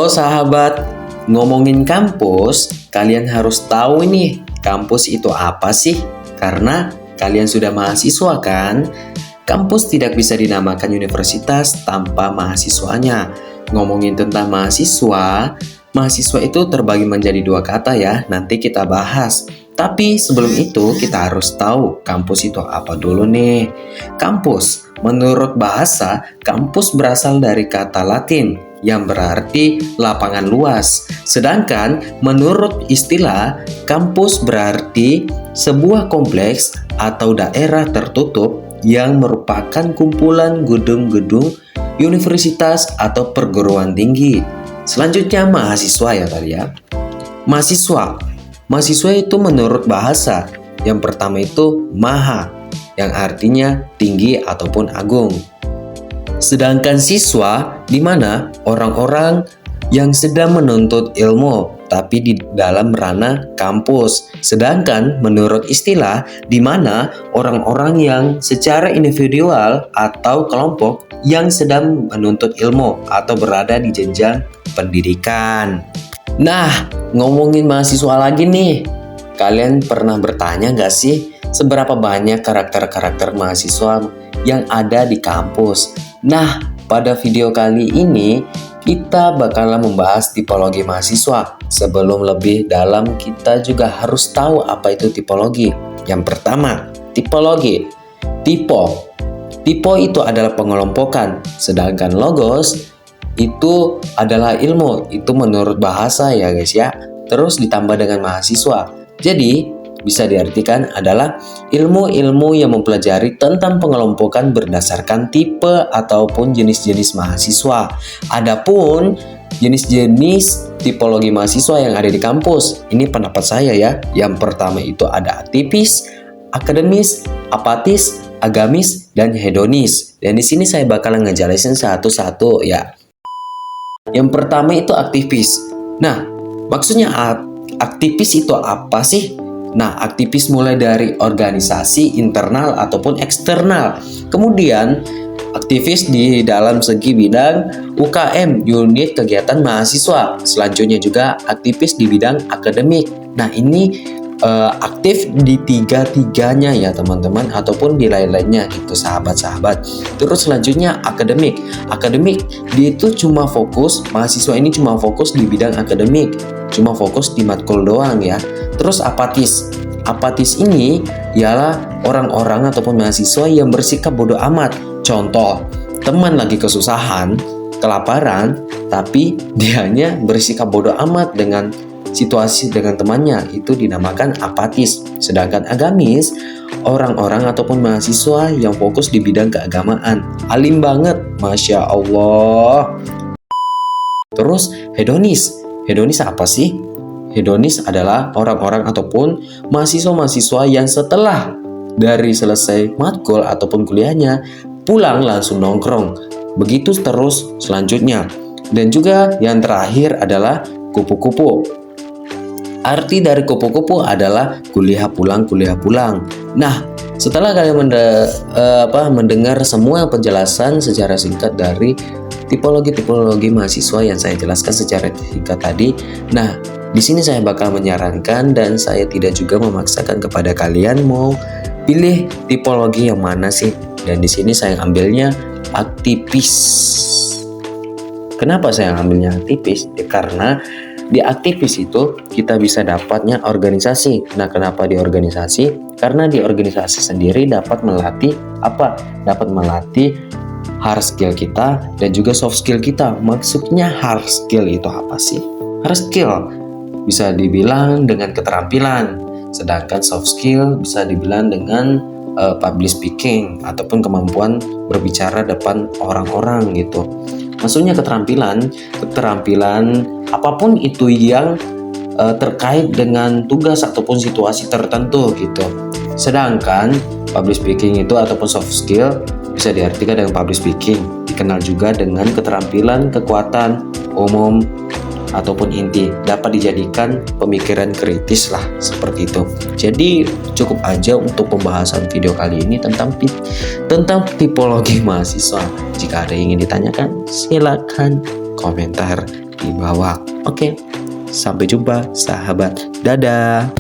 Halo sahabat, ngomongin kampus, kalian harus tahu nih, kampus itu apa sih? Karena kalian sudah mahasiswa kan? Kampus tidak bisa dinamakan universitas tanpa mahasiswanya. Ngomongin tentang mahasiswa, mahasiswa itu terbagi menjadi dua kata ya, nanti kita bahas. Tapi sebelum itu kita harus tahu kampus itu apa dulu nih. Kampus, menurut bahasa, kampus berasal dari kata Latin yang berarti lapangan luas. Sedangkan menurut istilah, kampus berarti sebuah kompleks atau daerah tertutup yang merupakan kumpulan gedung-gedung universitas atau perguruan tinggi. Selanjutnya mahasiswa ya tadi ya. Mahasiswa itu menurut bahasa, yang pertama itu maha, yang artinya tinggi ataupun agung. Sedangkan siswa di mana orang-orang yang sedang menuntut ilmu tapi di dalam ranah kampus. Sedangkan menurut istilah di mana orang-orang yang secara individual atau kelompok yang sedang menuntut ilmu atau berada di jenjang pendidikan. Nah, ngomongin mahasiswa lagi nih. Kalian pernah bertanya gak sih seberapa banyak karakter-karakter mahasiswa yang ada di kampus? Nah, pada video kali ini kita bakalan membahas tipologi mahasiswa. Sebelum lebih dalam, kita juga harus tahu apa itu tipologi. Yang pertama, tipologi. Tipe itu adalah pengelompokan, sedangkan logos itu adalah ilmu. Itu menurut bahasa ya guys ya. Terus ditambah dengan mahasiswa. Jadi bisa diartikan adalah ilmu-ilmu yang mempelajari tentang pengelompokan berdasarkan tipe ataupun jenis-jenis mahasiswa. Adapun jenis-jenis tipologi mahasiswa yang ada di kampus, ini pendapat saya ya. Yang pertama itu ada aktivis, akademis, apatis, agamis, dan hedonis. Dan di sini saya bakalan ngejelasin satu-satu ya. Yang pertama itu aktivis. Nah, maksudnya aktivis itu apa sih? Nah, aktivis mulai dari organisasi internal ataupun eksternal. Kemudian, aktivis di dalam segi bidang UKM, unit kegiatan mahasiswa. Selanjutnya juga aktivis di bidang akademik. Nah, ini aktif di tiga-tiganya ya teman-teman, ataupun di lain-lainnya gitu sahabat-sahabat. Terus selanjutnya akademik. Akademik dia itu cuma fokus, mahasiswa ini cuma fokus di bidang akademik, cuma fokus di matkul doang ya. Terus apatis. Apatis ini ialah orang-orang ataupun mahasiswa yang bersikap bodoh amat. Contoh, teman lagi kesusahan, kelaparan, tapi dianya bersikap bodoh amat dengan situasi dengan temannya, itu dinamakan apatis. Sedangkan agamis, orang-orang ataupun mahasiswa yang fokus di bidang keagamaan. Alim banget, Masya Allah. Terus hedonis. Hedonis apa sih? Hedonis adalah orang-orang ataupun mahasiswa-mahasiswa yang setelah dari selesai matkul ataupun kuliahnya pulang langsung nongkrong. Begitu terus selanjutnya. Dan juga yang terakhir adalah kupu-kupu. Arti dari kupu-kupu adalah kuliah pulang. Nah, setelah kalian mendengar semua penjelasan secara singkat dari tipologi mahasiswa yang saya jelaskan secara singkat tadi, nah di sini saya bakal menyarankan dan saya tidak juga memaksakan kepada kalian mau pilih tipologi yang mana sih. Dan di sini saya ambilnya aktivis. Kenapa saya ambilnya aktivis? Ya, karena di aktivis itu kita bisa dapatnya organisasi. Nah, kenapa di organisasi? Karena di organisasi sendiri dapat melatih apa? Dapat melatih hard skill kita dan juga soft skill kita. Maksudnya hard skill itu apa sih? Hard skill bisa dibilang dengan keterampilan, sedangkan soft skill bisa dibilang dengan public speaking ataupun kemampuan berbicara depan orang-orang gitu. Maksudnya keterampilan apapun itu yang terkait dengan tugas ataupun situasi tertentu gitu. Sedangkan public speaking itu ataupun soft skill bisa diartikan dengan public speaking, dikenal juga dengan keterampilan kekuatan umum ataupun inti, dapat dijadikan pemikiran kritis lah seperti itu. Jadi cukup aja untuk pembahasan video kali ini tentang tipologi mahasiswa. Jika ada yang ingin ditanyakan, silakan komentar di bawah. Oke, sampai jumpa sahabat. Dadah.